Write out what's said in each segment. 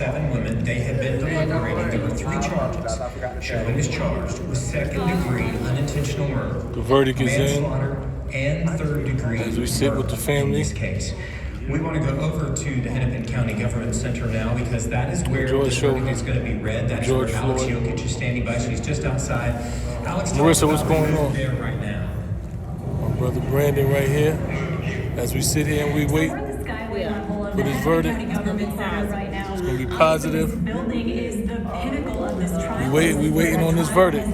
7 women. They have been deliberating. There were 3 charges. Chauvin is charged with second-degree unintentional murder, The verdict is in, manslaughter, and third-degree as we sit with the family. in this case. We want to go over to the Hennepin County Government Center now because that is where this verdict is going to be read. That's where Alex Jokic is standing by. She's just outside. Alex, Marissa, what's going on? There right now. My brother Brandon right here. As we sit here and we wait for this verdict, it's going to be positive. We waiting on this verdict.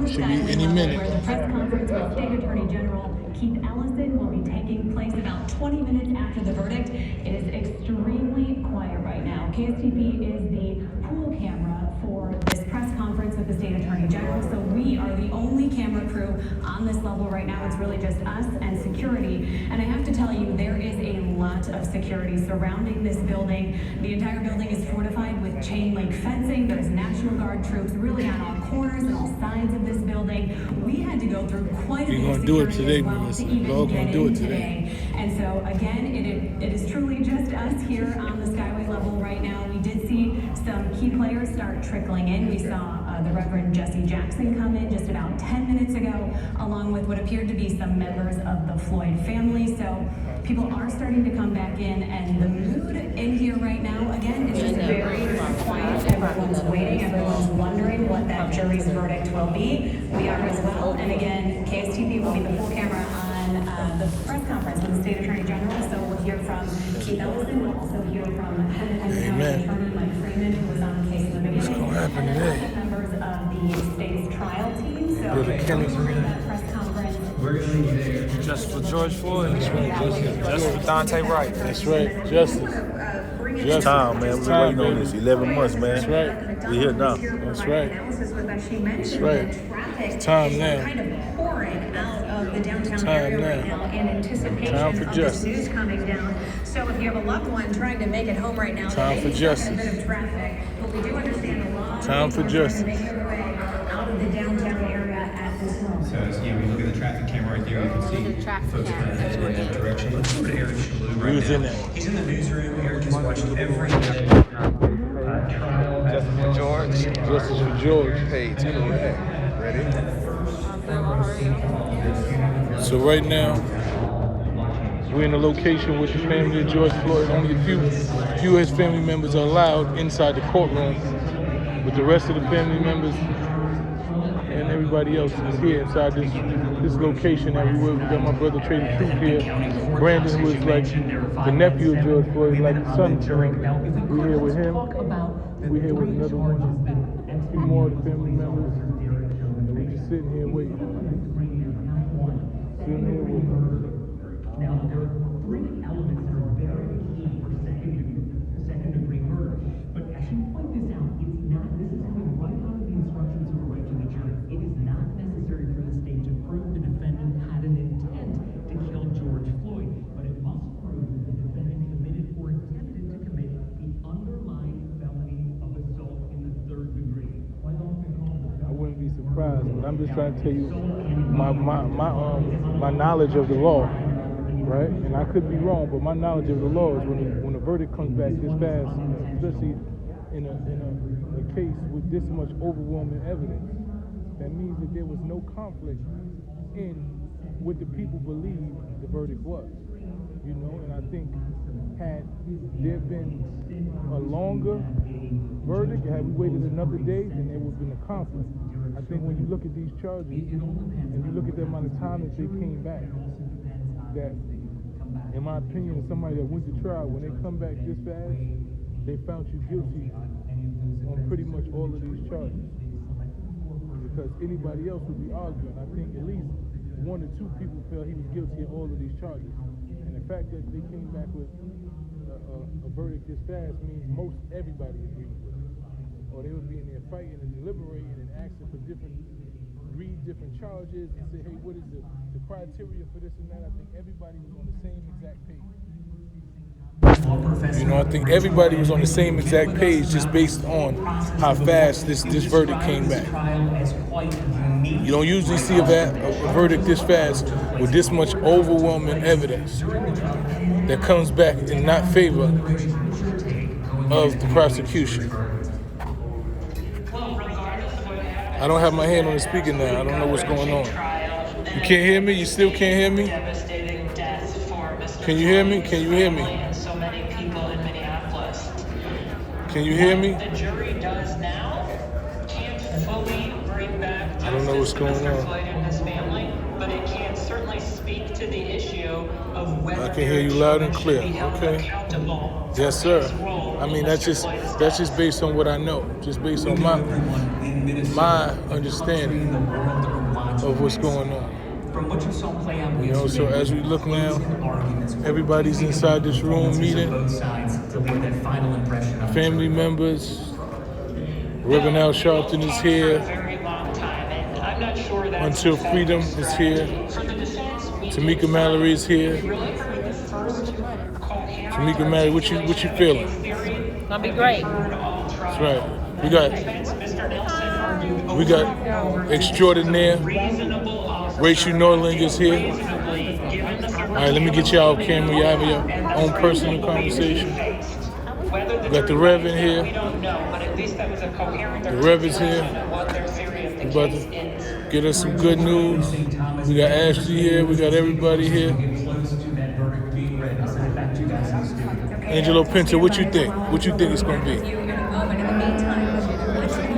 Should be any minute. The press conference with State Attorney General Keith Ellison will be taking place about 20 minutes after the verdict. It is extremely quiet right now. KSTP is the pool camera for this press conference with the State Attorney General, so we are the only camera crew on this level right now. It's really just us and security, and I have to tell you, there is a lot of security surrounding this building. The entire building is fortified with chain link fencing. There's National Guard troops really on all corners and all sides of this building. We had to go through quite a bit of security as well to even get in today. And so again, it is truly just us here on the Skyway level right now. We did see some key players start trickling in. We saw the Reverend Jesse Jackson come in just about 10 minutes ago, along with what appeared to be some members of the Floyd family. So people are starting to come back in, and the mood in here right now, again, is just very quiet. Everyone's waiting. Everyone's wondering what that jury's verdict will be. We are as well. And again, KSTP will be the full camera on the press conference with the State Attorney General. So we'll hear from Keith Ellison. We'll also hear from Hennepin County Attorney Mike Freeman, who was on the case in the beginning. What's going to happen today? Members of the state's trial team. So we're going to that press conference. We're going to be there. Justice for George Floyd. That's right, Justice for Dante Wright. That's right, justice. It's time, man. We've been waiting on this 11 months, man. That's right. We here now. That's right. That's right. It's time now. Kind of pouring out of the downtown Time area now. right now in anticipation Time for of justice. this news coming down. So if you have a loved one trying to make it home right now, Time for justice. a bit of traffic, but we do understand a lot Time for of people are justice. trying to make their way out of the downtown area at this moment. So as you look at the traffic camera right there, you can see folks kind of heading in that direction. Let's go to Eric Shalou right Who's in now. there? He's in the newsroom. Eric has watched every trial. Justice for George. Justice for George. Hey, take a look. Ready? So right now, we're in a location with the family of George Floyd. Only a few of his family members are allowed inside the courtroom, but the rest of the family members and everybody else is here inside this location that we got my brother Trader Truth here. Brandon, who is like the nephew of George Floyd, like the son to him. We're here with him. We're here with another one, a few more of the family members. And we're just sitting here waiting. Sitting here waiting. Now, there are 3 elements that are very key for second-degree murder. But I should point this out. It's not, this is coming right out of the instructions that were read to the jury. It is not necessary for the state to prove the defendant had an intent to kill George Floyd, but it must prove that the defendant committed or attempted to commit the underlying felony of assault in the 3rd degree. I wouldn't be surprised, but I'm just trying to tell you my knowledge of the law, right? And I could be wrong, but my knowledge of the law is when a verdict comes back this fast, especially in a case with this much overwhelming evidence, that means that there was no conflict in what the people believe the verdict was. You know, and I think had there been a longer verdict, had we waited another day, then there would have been a conflict. I think when you look at these charges and you look at the amount of time that they came back, that, in my opinion, somebody that went to trial, when they come back this fast, they found you guilty on pretty much all of these charges. Because anybody else would be arguing. I think at least 1 or 2 people felt he was guilty of all of these charges. And the fact that they came back with a verdict this fast means most everybody agrees with it. Or they would be in there fighting and deliberating and asking for read different charges and say, hey, what is the criteria for this and that? I think everybody was on the same exact page. You know, I think everybody was on the same exact page just based on how fast this verdict came back. You don't usually see a verdict this fast with this much overwhelming evidence that comes back in not favor of the prosecution. I don't have my hand on the speaker now. I don't know what's going on. You can't hear me? You still can't hear me? Can you hear me? Can you hear me? Can you hear me? The jury does now can't fully bring back I don't know what's going on. his family, but it can certainly speak to the issue of whether I can hear you loud and clear. Okay. accountable. Yes, sir. I mean, that's just based on what I know, just based on my understanding of what's going on. From what you saw play out You know, so as we look now, everybody's inside this room meeting. both sides to leave that final impression on Family members. Reverend Al Sharpton is here. Very long time, and I'm not sure that's Until Freedom is here. for the defense. Tamika Mallory is here. Really heard the first coherent Tamika Mallory, what you feeling? Gonna be great. That's right. We got extraordinaire. Rachel Norling is here. All right, let me get y'all off camera. Y'all have your own personal conversation. We got the Reverend here. The Reverend's here. We're about to get us some good news. We got Ashley here. We got everybody here. Angelo Pinto, what you think? What you think it's going to be?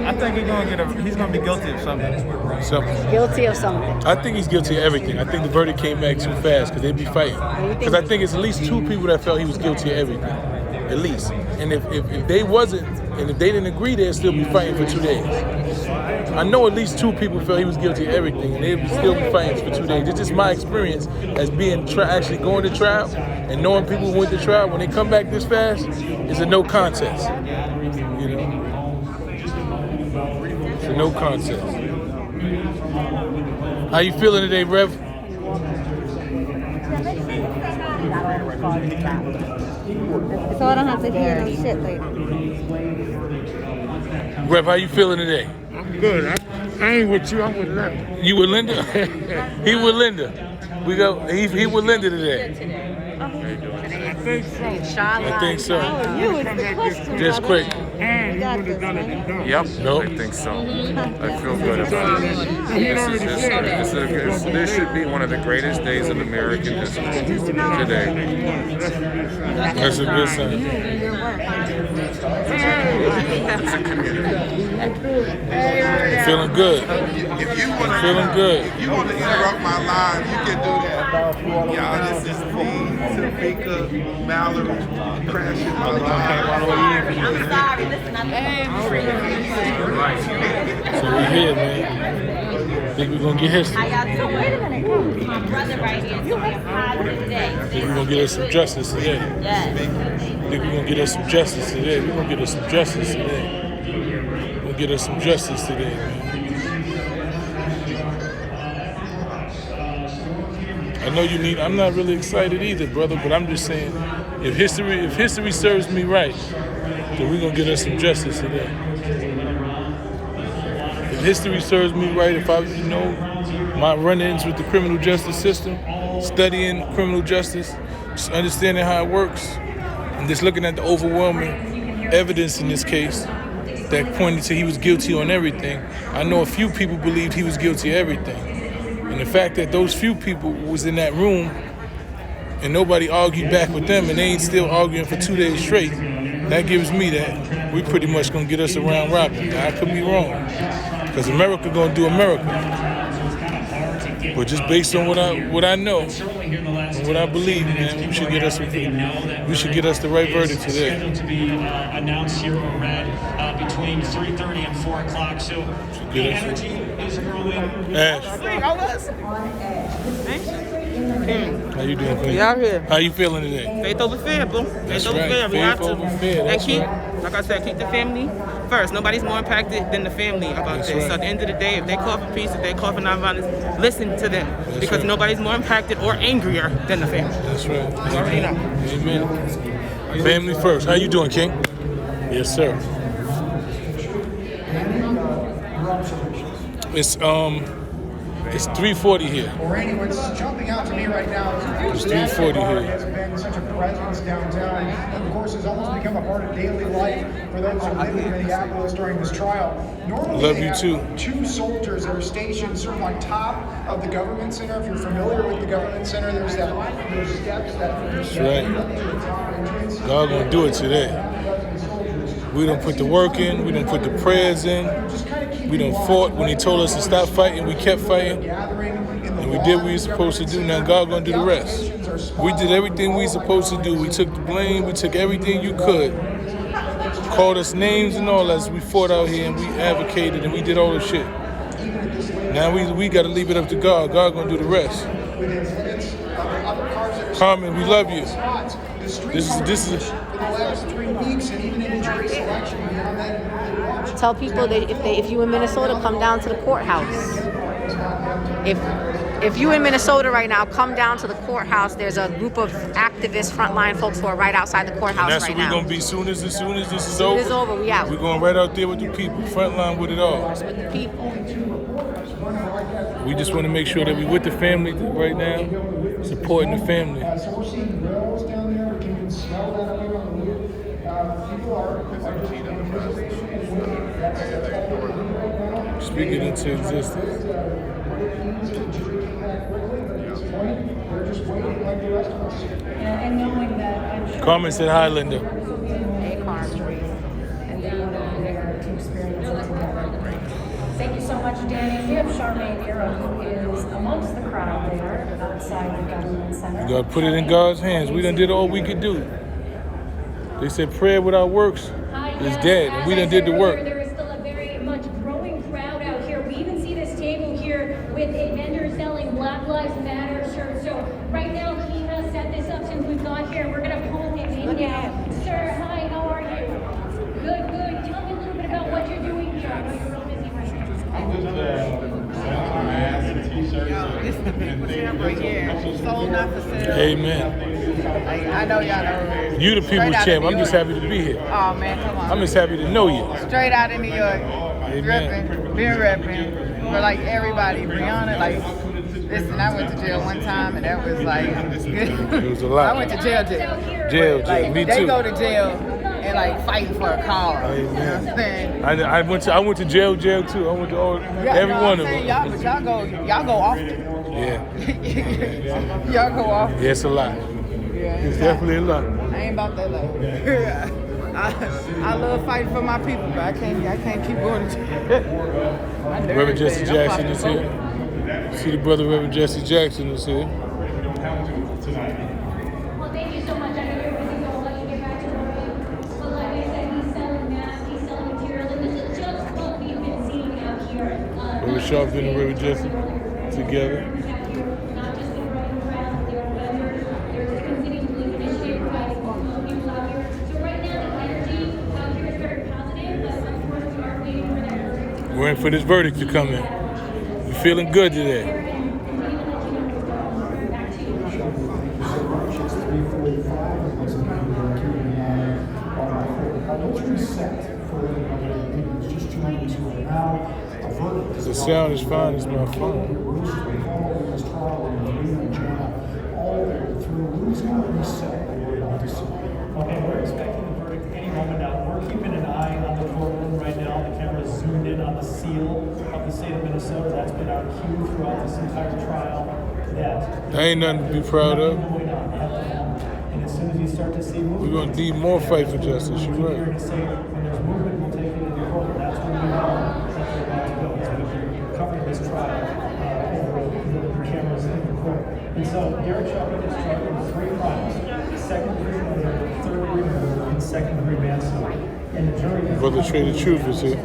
I think he's gonna be guilty of something. Guilty of something. I think he's guilty of everything. I think the verdict came back too fast because they'd be fighting. Because I think it's at least 2 people that felt he was guilty of everything. At least. And if they wasn't, and if they didn't agree, they'd still be fighting for 2 days. I know at least 2 people felt he was guilty of everything, and they'd still be fighting for 2 days. It's just my experience as being actually going to trial and knowing people who went to trial. When they come back this fast, it's a no contest. You know? It's a no contest. How you feeling today, Rev? So I don't have to hear no shit later. Rev, how you feeling today? I'm good. I ain't with you. I'm with Linda. You with Linda? He with Linda. He with Linda today. I think so. I think so. You is the question, Just brother. quick. And you would have done it and done. Yep. Nope. I think so. I feel good about it. This is history. This should be one of the greatest days in American history today. That's a good sign. It's a community. Feeling good. If you want to, Feeling good. if you want to interrupt my live, you can do that. Y'all, this is me, Tamika Mallory, crashing my live. I'm sorry. Listen, I'm So we here, man. Think we're gonna get history. How y'all doing? Wait a minute. My brother right here. You have a positive day. Think we're gonna get us some justice today. Yes. Think we're gonna get us some justice today. We're gonna get us some justice today. We're gonna get us some justice today, man. I know you need. I'm not really excited either, brother. But I'm just saying, if history serves me right, then we're gonna get us some justice today. If history serves me right, if I, my run-ins with the criminal justice system, studying criminal justice, just understanding how it works, and just looking at the overwhelming evidence in this case that pointed to he was guilty on everything. I know a few people believed he was guilty of everything. And the fact that those few people was in that room and nobody argued back with them and they ain't still arguing for 2 days straight, that gives me that we pretty much gonna get us a round robin. Now, I could be wrong, because America gonna do America. But just based on what I know and what I believe, man, we should get us the right verdict today. Scheduled to be announced here or read between 3:30 and 4 o'clock. So the energy is growing. Ash, how you doing, Queen? We out here. How you feeling today? Faith over fear, boo. That's Faith over right. fear. We have Faith to. over fear. And That's keep, right. like I said, keep the family first. Nobody's more impacted than the family about That's this. right. So at the end of the day, if they call for peace, if they call for nonviolence, listen to them. Because right. nobody's more impacted or angrier than the family. That's right. You already know. Amen. Family first. How you doing, King? Yes, sir. It's It's 3:40 here. Well, Randy, what's jumping out to me right now is It's 3:40 here. has been such a presence downtown. And of course, it's almost become a part of daily life for those who live in Minneapolis during this trial. Normally, Love they you have too. 2 soldiers that are stationed sort of on top of the government center. If you're familiar with the government center, there's those steps that That's lead right. up to the top entrance. God gonna do it today. We done put the work in. We done put the prayers in. We done fought when he told us to stop fighting. We kept fighting. And we did what we were supposed to do. Now God gonna do the rest. We did everything we were supposed to do. We took the blame. We took everything you could. Called us names and all that. We fought out here and we advocated and we did all the shit. Now we gotta leave it up to God. God gonna do the rest. Carmen, we love you. This is. Tell people that if you in Minnesota, come down to the courthouse. If you in Minnesota right now, come down to the courthouse. There's a group of activists, frontline folks who are right outside the courthouse And that's right what now. we're gonna be soon as this is over. As soon as it's over, we out. We're going right out there with the people, frontline with it all. With the people. We just want to make sure that we with the family right now, supporting the family. So we're seeing grills down there. We can smell that up here on the roof. People are Speaking into existence. They're just waiting like the rest of us. And knowing that, I'm sure. Carmen said hi, Linda. Hey, Carmen. And they were there to experience it together. Thank you so much, Danny. We have Charmaine Era, who is amongst the crowd there outside the government center. We gotta put it in God's hands. We done did all we could do. They said prayer without works is dead, and we done did the work. There is still a very much growing crowd out here. We even see this table here with a vendor selling Black Lives Matter shirts. So right now he has set this up since we've got here. We're gonna pull him in now. Sir, hi, how are you? Good, good. Tell me a little bit about what you're doing here. I know you're real busy right now. I'm just selling masks and t-shirts and things. Right here. Sold not for sale. Amen. I know y'all know. You the people's champ. I'm just happy to be here. Oh man, come on. I'm just happy to know you. Straight out of New York. Amen. Repping, been repping. For like everybody. Brianna, like, listen, I went to jail one time and that was like, It was a lot. I went to jail. Jail. Like, Me they too. go to jail and like fighting for a cause. You know what I'm saying? I went to jail too. I went to every one of them. Y'all go often. Yeah. Y'all go often. Yeah, it's a lot. Yeah, It's definitely a lot. I ain't about that life. I love fighting for my people, but I can't keep going to jail. Reverend Jesse Jackson is here. See the brother Reverend Jesse Jackson is here. Well, thank you so much. I know you're busy, so I'll let you get back to work. But like I said, he's selling masks, he's selling material, and this is just what we've been seeing out here. Reverend Chauvin and Reverend Jesse together. Not just the growing crowd, there are vendors, there's a continuing relief initiative providing people out here. So right now, the energy out here is very positive, but of course, we are waiting for that verdict. We're in for this verdict to come in. We're feeling good today. The sound is fine as my phone. Okay, we're expecting the verdict any moment now. We're keeping an eye on the courtroom right now. The camera's zoomed in on the seal of the state of Minnesota. That's been our cue throughout this entire trial. That Ain't nothing to be proud of. going on at the moment. And as soon as you start to see movement, We're gonna need more fight for justice. You're you're right. going to say when there's movement, we'll take it into court. That's when we know that they're about to go. As we're covering this trial over the cameras in the court. And so Derrick Chauvin is charged with 3 crimes: second-degree murder, third-degree murder, and second-degree manslaughter. And the jury has Brother Trey the Truth is here.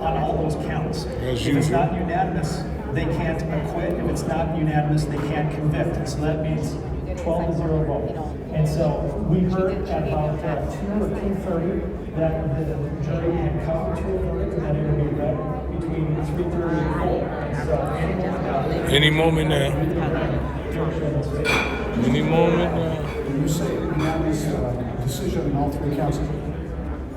on all those counts. As If it's usual. not unanimous, they can't acquit. If it's not unanimous, they can't convict. And so that means 12-0 vote. And so we heard at about 2 or 2:30 that the jury had come to a verdict and that it would be read between 3:30 and 4. And so Any moment now. Any moment now. You say unanimous decision on all 3 counts.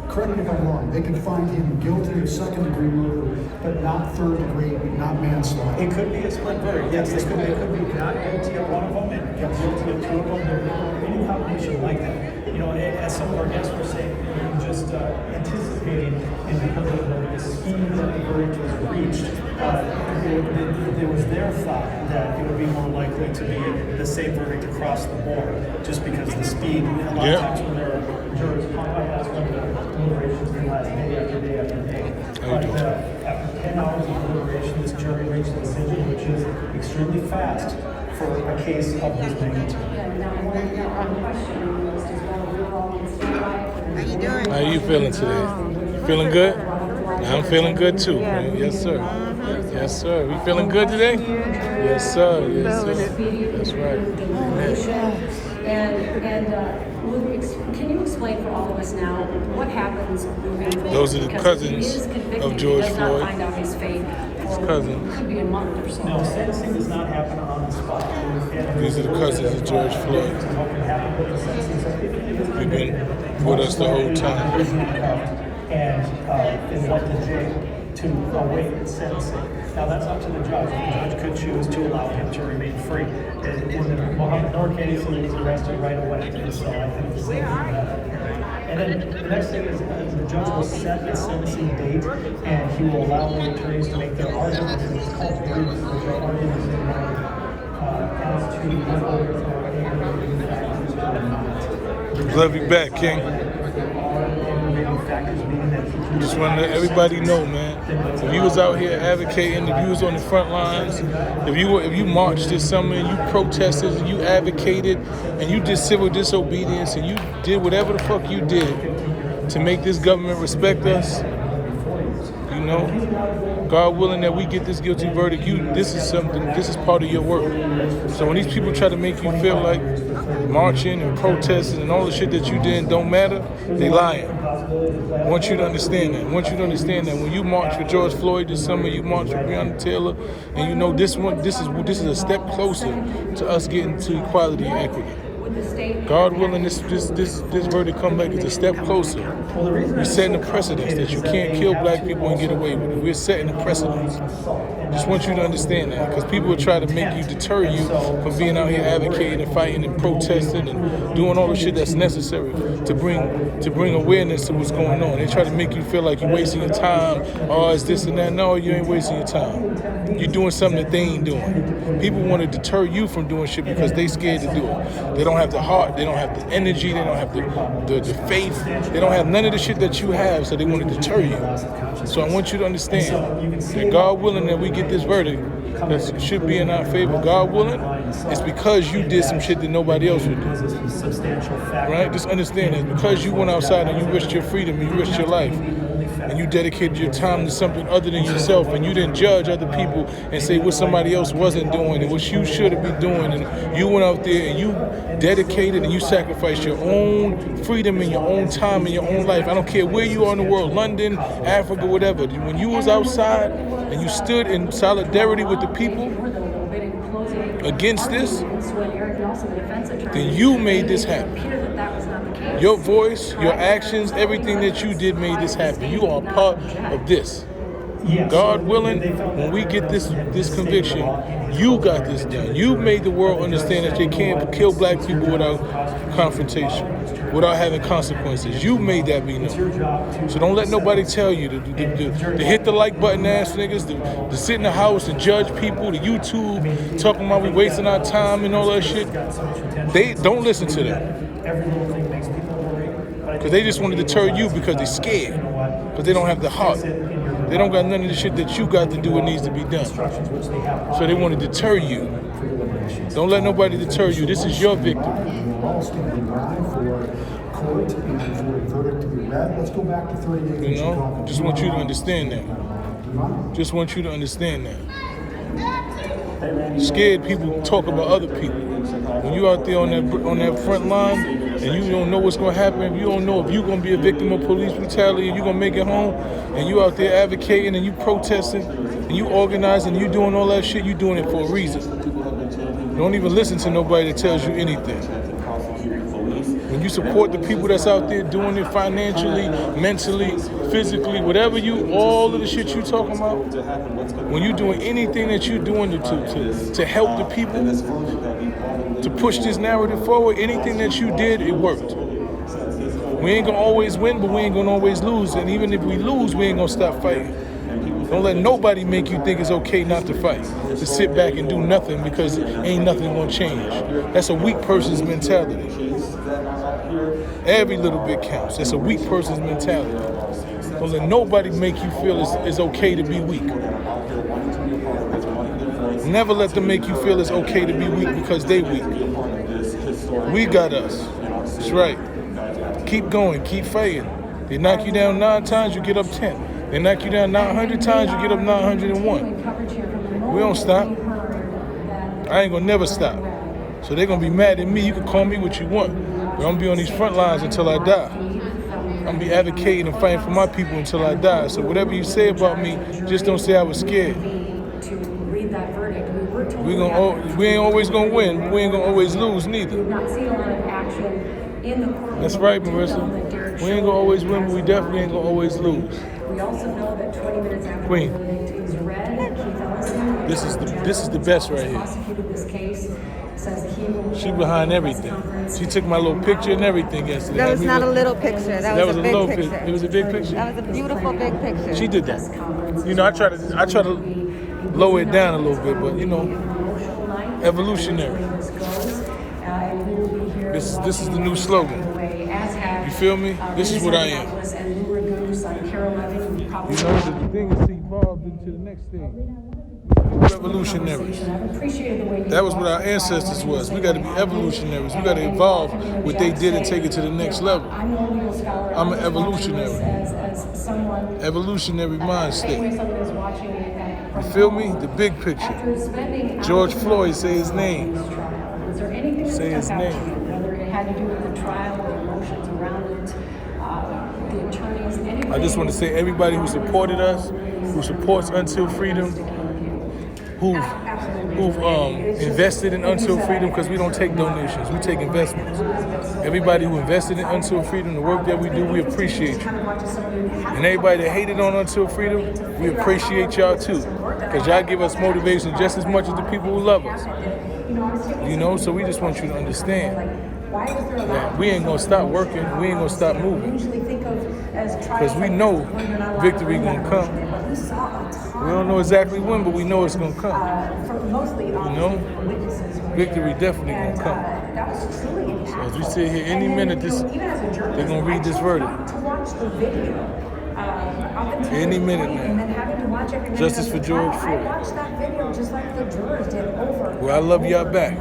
correct me if I'm wrong, they could find him guilty of second-degree murder, but not third-degree, not manslaughter. It could be a split verdict, yes. They could be not guilty of one of them and guilty of two of them. Any combination like that. You know, as some of our guests were saying, just anticipating, and because of the speed that the verdict was reached, there was their thought that it would be more likely to be the same verdict across the board, just because the speed. A lot of times when there are jurors, that's when the deliberations can last day after day after day. But after 10 hours of deliberation, this jury reached a decision which is extremely fast for a case of this magnitude. How you doing? How you feeling today? Feeling good? I'm feeling good too. Yes, sir. Yes, sir. We feeling good today? Yes, sir. Yes, sir. That's right. Can you explain for all of us now what happens moving forward? Those are the cousins of George Floyd. Find out his fate. His cousins. Could be a month or so. No, sentencing does not happen on the spot. These are the cousins of George Floyd. They've been with us the whole time. And is led to jail to await sentencing. Now that's up to the judge. The judge could choose to allow him to remain free. In the Mohammed Noor case, he was arrested right away. And so I think the same thing and then the next thing is the judge will set a sentencing date, and he will allow the attorneys to make their arguments. It's called briefs, which are arguments as to whether aggravating factors or not. Love you back, King. Just want to let everybody know, man. If you was out here advocating, if you was on the front lines, if you marched this summer and you protested and you advocated and you did civil disobedience and you did whatever the fuck you did to make this government respect us, you know, God willing that we get this guilty verdict, this is part of your work. So when these people try to make you feel like marching and protesting and all the shit that you did don't matter, they lying. I want you to understand that. I want you to understand that when you march for George Floyd this summer, you march for Breonna Taylor, and you know this is a step closer to us getting to equality and equity. God willing, this verdict come back is a step closer. We're setting a precedence that you can't kill black people and get away with it. We're setting a precedence. Just want you to understand that, because people will try to make you, deter you from being out here advocating and fighting and protesting and doing all the shit that's necessary to bring awareness to what's going on. They try to make you feel like you're wasting your time. Oh, it's this and that. No, you ain't wasting your time. You're doing something that they ain't doing. People want to deter you from doing shit because they scared to do it. They don't have the heart. They don't have the energy. They don't have the faith. They don't have none of the shit that you have, so they want to deter you. So I want you to understand that God willing that we get this verdict that should be in our favor, God willing, it's because you did some shit that nobody else would do. Right? Just understand that because you went outside and you risked your freedom and you risked your life, and you dedicated your time to something other than yourself, and you didn't judge other people and say what somebody else wasn't doing and what you should have been doing, and you went out there and you dedicated and you sacrificed your own freedom and your own time and your own life. I don't care where you are in the world, London, Africa, whatever. When you was outside and you stood in solidarity with the people against this, then you made this happen. Your voice, your actions, everything that you did made this happen. You are part of this. God willing, when we get this conviction, you got this done. You made the world understand that they can't kill black people without confrontation, without having consequences. You made that be known. So don't let nobody tell you to hit the like button ass niggas, to sit in the house and judge people, to YouTube, talking about we wasting our time and all that shit. They don't listen to them. Because they just want to deter you because they're scared. Because they don't have the heart. They don't got none of the shit that you got to do what needs to be done. So they want to deter you. Don't let nobody deter you. This is your victory. You know? Just want you to understand that. Just want you to understand that. Scared people talk about other people. When you out there on that front line and you don't know what's going to happen, if you don't know if you're going to be a victim of police brutality and you're going to make it home, and you out there advocating and you protesting and you organizing and you doing all that shit, you doing it for a reason. Don't even listen to nobody that tells you anything. When you support the people that's out there doing it financially, mentally, physically, whatever all of the shit you talking about, when you're doing anything that you're doing to help the people, to push this narrative forward, anything that you did, it worked. We ain't gonna always win, but we ain't gonna always lose. And even if we lose, we ain't gonna stop fighting. Don't let nobody make you think it's okay not to fight, to sit back and do nothing because ain't nothing gonna change. That's a weak person's mentality. Every little bit counts. That's a weak person's mentality. Don't let nobody make you feel it's okay to be weak. Never let them make you feel it's okay to be weak because they weak. We got us. That's right. Keep going, keep fighting. They knock you down 9 times, you get up 10. They knock you down 900 times, you get up 901. We don't stop. I ain't gonna never stop. So they're gonna be mad at me. You can call me what you want. But I'm gonna be on these front lines until I die. I'm gonna be advocating and fighting for my people until I die. So whatever you say about me, just don't say I was scared. We ain't always gonna win, but we ain't gonna always lose neither. That's right, Marissa. We ain't gonna always win, but we definitely ain't gonna always lose. We also know that 20 minutes after Queen. the verdict is read, Keith Ellison, This is the best right here. prosecuted this case, says he will She behind everything. She took my little picture and everything yesterday. That was not a little picture. That was a big picture. It was a big picture. That was a beautiful big picture. She did that. You know, I try to lower it down a little bit, but you know, evolutionary. This is the new slogan. You feel me? This is what I am. You know, the thing is to evolve into the next thing. Revolutionaries. That was what our ancestors was. We got to be evolutionaries. We got to evolve what they did and take it to the next level. I'm an evolutionary. Evolutionary mind state. You feel me? The big picture. George Floyd, say his name. Say his name. Whether it had to do with the trial, the emotions around it, the attorneys, anything. I just want to say everybody who supported us, who supports Until Freedom, who've invested in Until Freedom, because we don't take donations, we take investments. Everybody who invested in Until Freedom, the work that we do, we appreciate you. And everybody that hated on Until Freedom, we appreciate y'all too, because y'all give us motivation just as much as the people who love us. You know, so we just want you to understand that we ain't gonna stop working, we ain't gonna stop moving, because we know victory gonna come. We don't know exactly when, but we know it's gonna come. You know, victory definitely gonna come. So as we sit here, any minute, they're gonna read this verdict. Any minute now. Justice for George Floyd. Well, I love y'all back.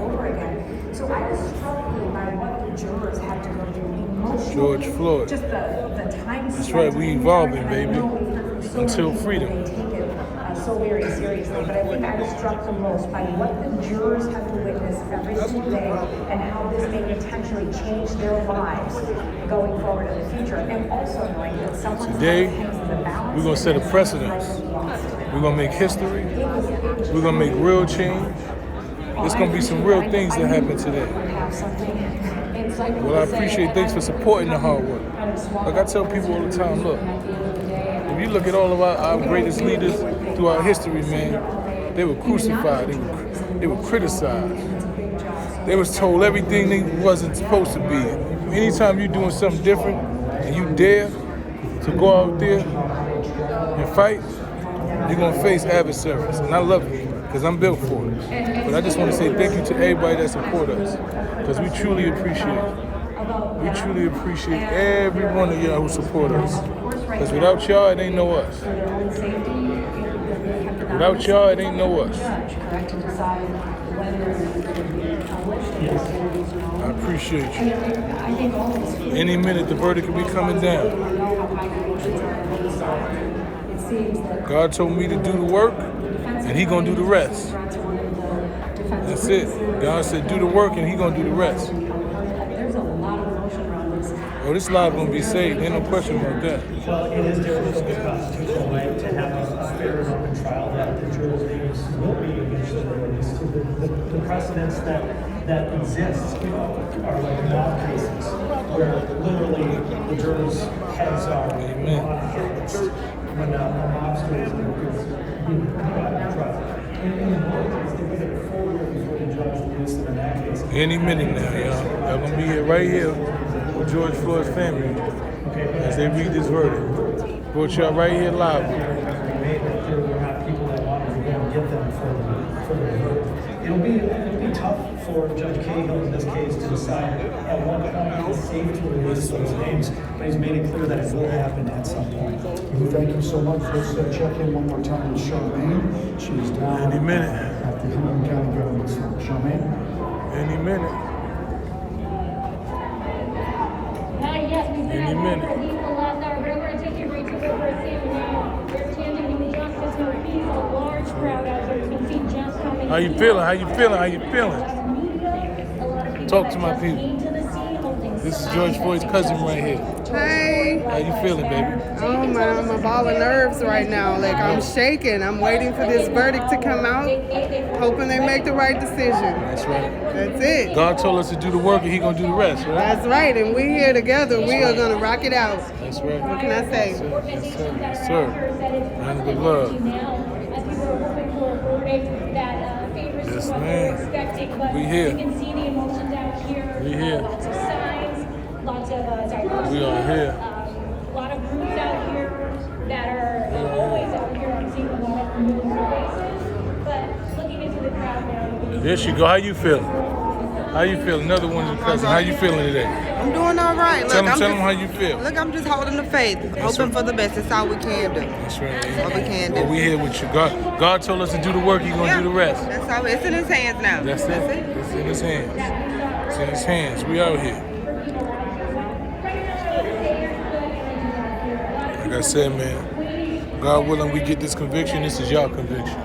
So I was struck by what the jurors had to go through emotionally. George Floyd. Just the time. That's right, we evolving, baby. Until freedom. So very seriously, but I think I was struck the most by what the jurors have to witness every single day and how this may potentially change their lives going forward in the future. And also knowing that someone today, we're gonna set a precedence. We're gonna make history. We're gonna make real change. There's gonna be some real things that happen today. Well, I appreciate, thanks for supporting the hard work. Like I tell people all the time, look, if you look at all of our greatest leaders throughout history, man, they were crucified, they were criticized. They was told everything they wasn't supposed to be. Anytime you're doing something different and you dare to go out there and fight, you're gonna face adversaries. And I love it, because I'm built for it. But I just want to say thank you to everybody that support us, because we truly appreciate it. We truly appreciate every one of y'all who support us. Because without y'all, it ain't no us. Without y'all, it ain't no us. I appreciate you. Any minute, the verdict could be coming down. God told me to do the work, and he gonna do the rest. That's it. God said do the work, and he gonna do the rest. Oh, this live gonna be saved. Ain't no question about that. Well, it is difficult to have a fair and open trial that the jurors' names will be against the precedents that that exists are like mob cases, where literally the jurors' heads are on hits when mobsters being trial. In the politics, they waited a full year before the judge released them in that case. Any minute now, y'all. I'm gonna be here right here with George Floyd's family as they read this verdict. Brought y'all right here live. We made that clear we're not people that wanted to go and get them for the verdict. It'll be tough for Judge Cahill in this case to decide at what point it's safe to release those names, but he's made it clear that it will happen at some point. Thank you so much. Let's check in one more time with Chauvin. She's down Any minute. at the Hennepin County Government Center. Chauvin? Any minute. Yes, we've been Any at minute. for at least the last hour, but I'm going to take you right to over Sam now. We're standing in Justice Murphy's, a large crowd out here. You can see just coming. How you feeling? How you feeling? How you feeling? Talk to my people. This is George Floyd's cousin right here. Hey. How you feeling, baby? Oh man, I'm a ball of nerves right now. Like I'm shaking. I'm waiting for this verdict to come out, hoping they make the right decision. That's right. That's it. God told us to do the work and he gonna do the rest, right? That's right. And we here together. We are gonna rock it out. That's right. What can I say? Yes, sir. Yes, sir. And with love. Yes, man. We here. You can see the emotions out here. We here. Lots of signs, lots of diversity. We are here. A lot of groups out here that are always out here. I'm seeing a lot of familiar faces. But looking into the crowd now. There she go. How you feeling? How you feeling? Another one of the cousins. How you feeling today? I'm doing all right. Look, Tell them how you feel. Look, I'm just holding the faith, hoping for the best. That's all we can do. That's right. All we can do. Well, we here with you. God told us to do the work. He's gonna do the rest. That's all. It's in his hands now. That's it. It's in his hands. It's in his hands. We out here. Like I said, man, God willing, we get this conviction. This is y'all conviction.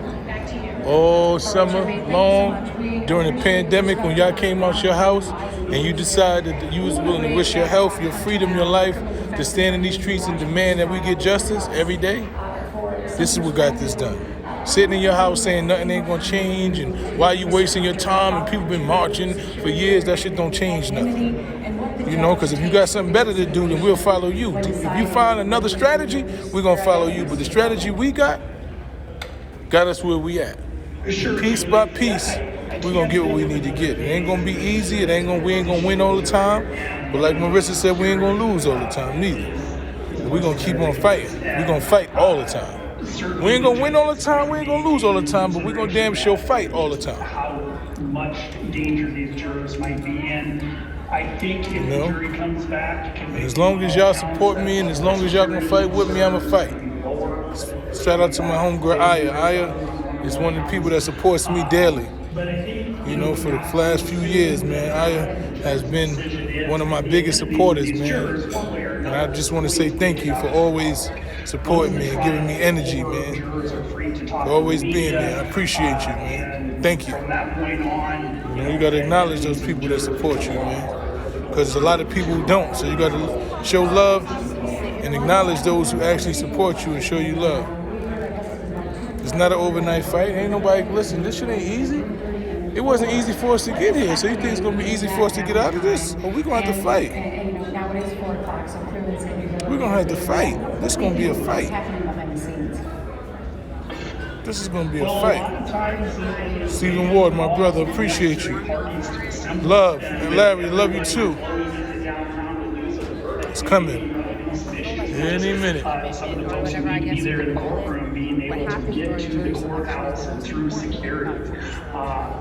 All summer long, during the pandemic, when y'all came out your house and you decided that you was willing to risk your health, your freedom, your life to stand in these streets and demand that we get justice every day, this is what got this done. Sitting in your house saying nothing ain't gonna change and why you wasting your time and people been marching for years, that shit don't change nothing. You know, because if you got something better to do, then we'll follow you. If you find another strategy, we're gonna follow you. But the strategy we got us where we at. Piece by piece, we're gonna get what we need to get. It ain't gonna be easy, we ain't gonna win all the time. But like Marissa said, we ain't gonna lose all the time neither. We're gonna keep on fighting. We're gonna fight all the time. We ain't gonna win all the time, we ain't gonna lose all the time, but we're gonna damn sure fight all the time. How much danger these jurors might be in. I think if the jury comes back, as long as y'all support me and as long as y'all gonna fight with me, I'ma fight. Shout out to my homegirl Aya. Aya is one of the people that supports me daily. You know, for the last few years, man, Aya has been one of my biggest supporters, man. And I just want to say thank you for always supporting me and giving me energy, man. For always being there. I appreciate you, man. Thank you. You know, you gotta acknowledge those people that support you, man. Because there's a lot of people who don't. So you gotta show love and acknowledge those who actually support you and show you love. It's not an overnight fight. Ain't nobody, listen, this shit ain't easy. It wasn't easy for us to get here. So you think it's gonna be easy for us to get out of this? Or we gonna have to fight? We're gonna have to fight. This is gonna be a fight. This is gonna be a fight. Stephen Ward, my brother, appreciate you. Love, and Larry, love you too. It's coming. Any minute. Some of the folks who need to be there in the courtroom being able to get to the courthouse through security.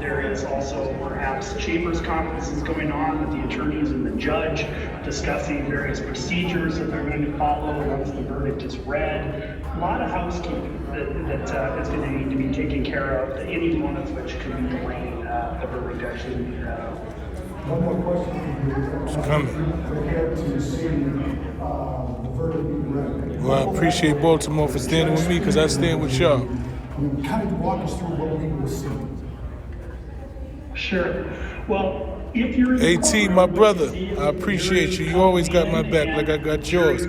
There is also perhaps chambers conferences going on with the attorneys and the judge discussing various procedures that they're going to follow once the verdict is read. A lot of housekeeping that is going to need to be taken care of, any one of which could be delaying the verdict actually being read. One more question. It's coming. Prepared to see the verdict being read. Well, I appreciate Baltimore for standing with me because I stand with y'all. Kind of walk us through what we will see. Sure. Well, if you're AT, my brother, I appreciate you. You always got my back like I got yours.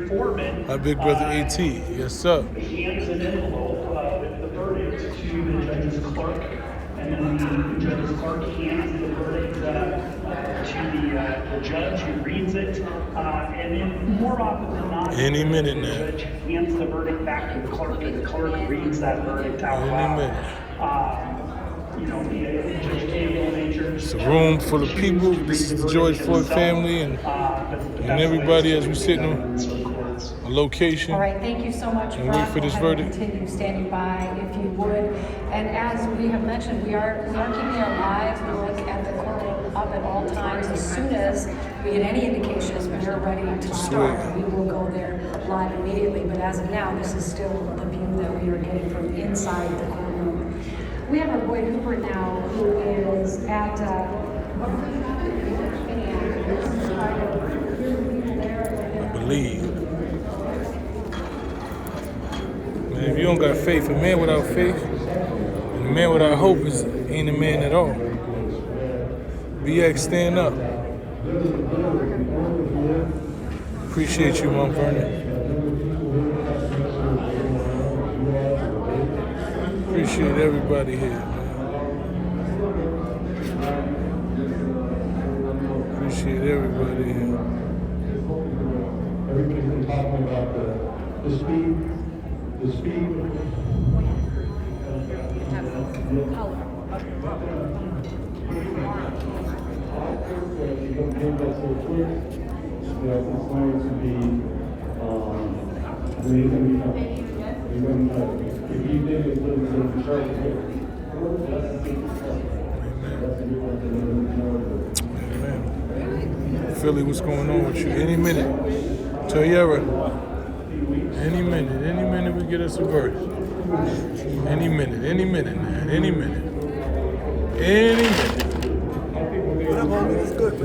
My big brother AT. Yes, sir. Hands an envelope with the verdict to the judge's clerk, and then the judge's clerk hands the verdict the judge who reads it, and then more often than not, any minute now. The judge hands the verdict back to the clerk, and the clerk reads that verdict out loud. You know, Judge Campbell nature. It's a room full of people. This is the George Floyd family and everybody as we sit on a location. All right, thank you so much. And wait for this verdict. Continue standing by if you would. And as we have mentioned, we are keeping our live look at the courtroom up at all times. As soon as we get any indications we're ready to start, we will go there live immediately. But as of now, this is still the view that we are getting from inside the courtroom. We have our boy Hooper now, who is at I believe. Man, if you don't got faith, a man without faith, and a man without hope ain't a man at all. BX, stand up. Appreciate you, Mount Vernon. Appreciate everybody here, man. Appreciate everybody here. Everybody's been talking about the speed. Philly, what's going on with you? Any minute. Toyera. Any minute we get us a verse. Any minute, man. Any minute.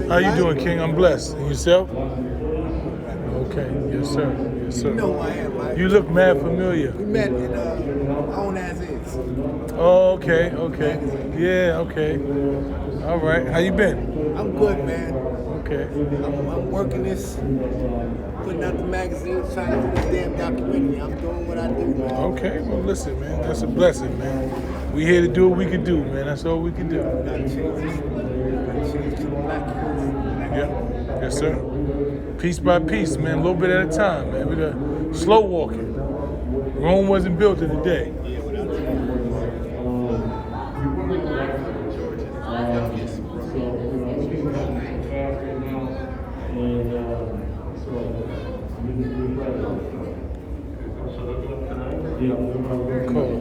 How you doing, King? I'm blessed. And yourself? Okay, yes sir. You know who I am, right? You look mad familiar. We met in Own As Is. Oh, okay. Yeah, okay. All right. How you been? I'm good, man. Okay. I'm working this, putting out the magazine, trying to do this damn documentary. I'm doing what I do, man. Okay, well listen, man, that's a blessing, man. We here to do what we can do, man. That's all we can do. Gotta change this. Gotta change to the black kids. Yeah, yes sir. Piece by piece, man, a little bit at a time, man. We got slow walking. Rome wasn't built in a day. Cool.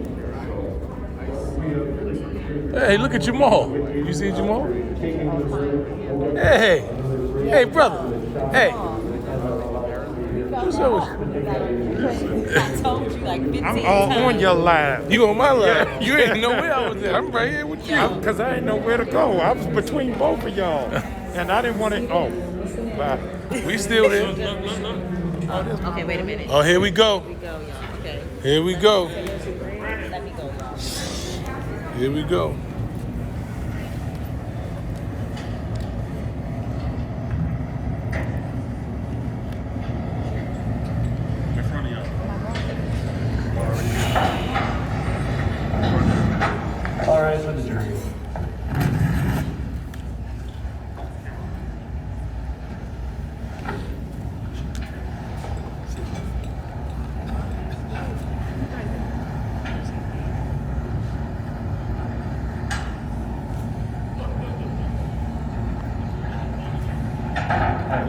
Hey, look at Jamal. You see Jamal? Hey, brother. Hey. What's up with you? I told you like 15 I'm all times. on your live. You on my live? Yeah. You ain't know where I was at. I'm right here with you. Because I didn't know where to go. I was between both of y'all. And I didn't want to. Oh, bye. We still here. Okay, wait a minute. Oh, here we go. Okay. Here we go. Let me go, y'all. Here we go. In front of y'all. All right, for the jury.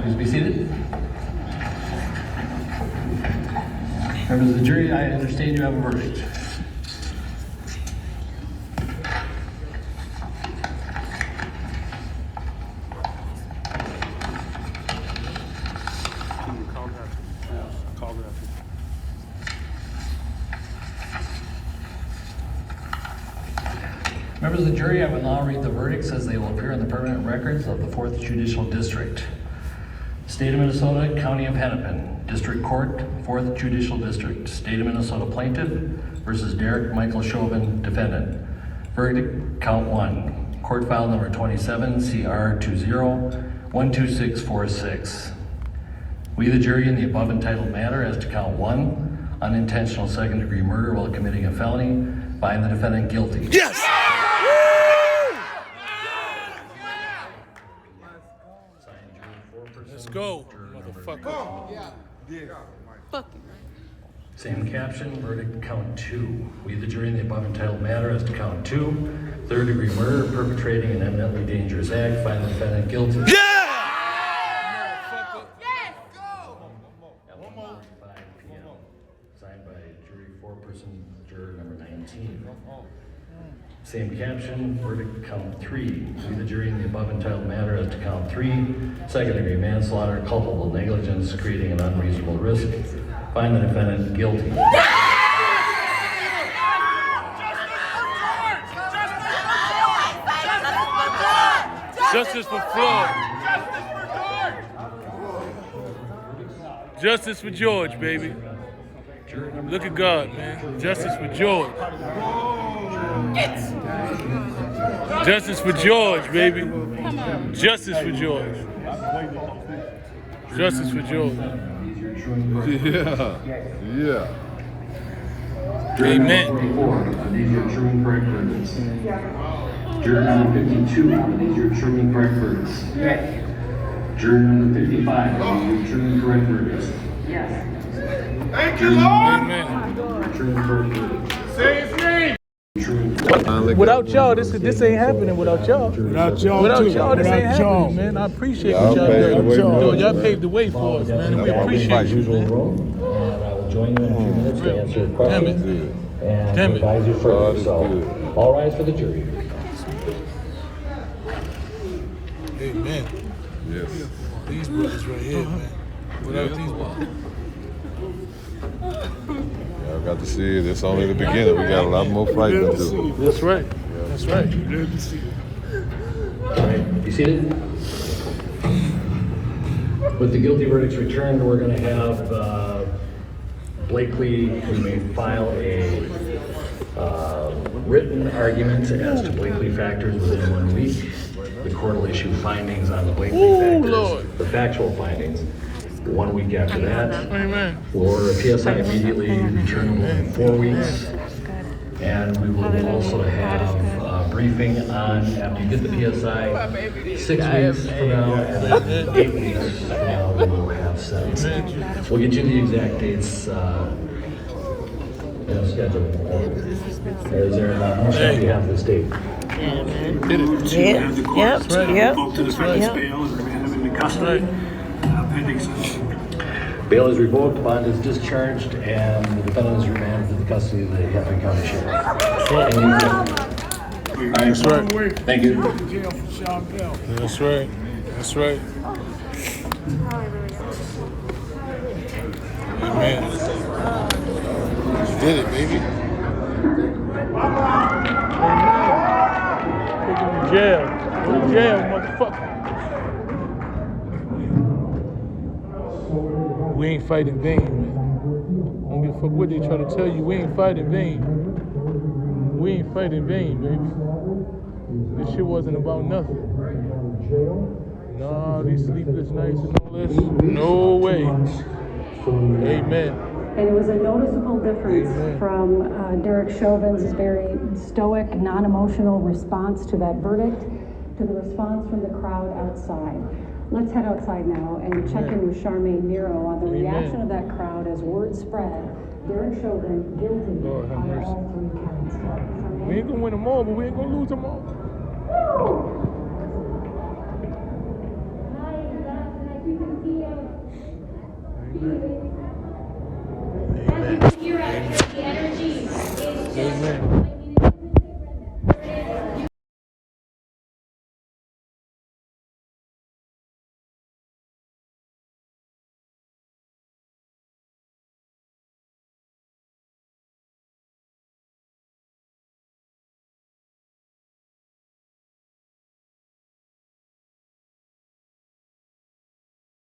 Please be seated. Members of the jury, I understand you have a verdict. Members of the jury, I will now read the verdicts as they will appear in the permanent records of the 4th Judicial District. State of Minnesota, County of Hennepin, District Court, 4th Judicial District, State of Minnesota Plaintiff versus Derrick Michael Chauvin, Defendant. Verdict, count 1. Court file number 27, CR 20-12646. We, the jury, in the above entitled matter as to count 1, unintentional second-degree murder while committing a felony, find the defendant guilty. Yes! Let's go, motherfucker. Same caption, verdict count 2. We, the jury, in the above entitled matter as to count 2, third-degree murder, perpetrating an eminently dangerous act, find the defendant guilty. Yeah! At 1:05 p.m. Signed by jury foreperson, juror number 19. Same caption, verdict count 3. We, the jury, in the above entitled matter as to count 3, second-degree manslaughter, culpable negligence, creating an unreasonable risk, find the defendant guilty. Justice for Floyd. Justice for George, baby. Look at God, man. Justice for George. Justice for George, baby. Justice for George. Justice for George. Yeah. Amen. These are true and correct verdicts. Juror number 52, these are true and correct verdicts. Yes. Juror number 55, these are true and correct verdicts. Yes. Thank you, Lord. Amen. True and correct verdicts. Say his name. Without y'all, this ain't happening. Without y'all, this ain't happening, man. I appreciate what y'all do. Y'all paved the way for us, man, and we appreciate you, man. And I will join you in a few minutes to answer your questions and advise you further. So, all rise for the jury. Amen. Yes. These brothers right here, man. Without these brothers. Y'all got to see it. It's only the beginning. We got a lot more fighting to do. That's right. That's right. All right, you seated? With the guilty verdicts returned, we're going to have Blakely, who may file a written argument as to Blakely factors within 1 week. The court will issue findings on the Blakely factors, Lord. the factual findings. 1 week after that, Amen. we'll order a PSI immediately, returnable in 4 weeks. And we will also have a briefing on, after you get the PSI, 6 weeks from now, and then 8 weeks from now, we will have sentencing. We'll get you the exact dates scheduled. Is there a motion on behalf of the state? Bail is revoked, bond is discharged, and the defendant is remanded to the custody of the Hennepin County Sheriff. That's right. Thank you. That's right. That's right. Amen. You did it, baby. Take him to jail. Go to jail, motherfucker. We ain't fighting in vain, man. I don't give a fuck what they try to tell you. We ain't fighting in vain. We ain't fighting in vain, baby. This shit wasn't about nothing. Nah, these sleepless nights and all this. No way. Amen. And it was a noticeable difference from Derrick Chauvin's very stoic, non-emotional response to that verdict to the response from the crowd outside. Let's head outside now and check in with Charmaine Nero on the reaction of that crowd as word spread. Derrick Chauvin guilty on all 3 counts. We ain't gonna win them all, but we ain't gonna lose them all. Hi, as you can see,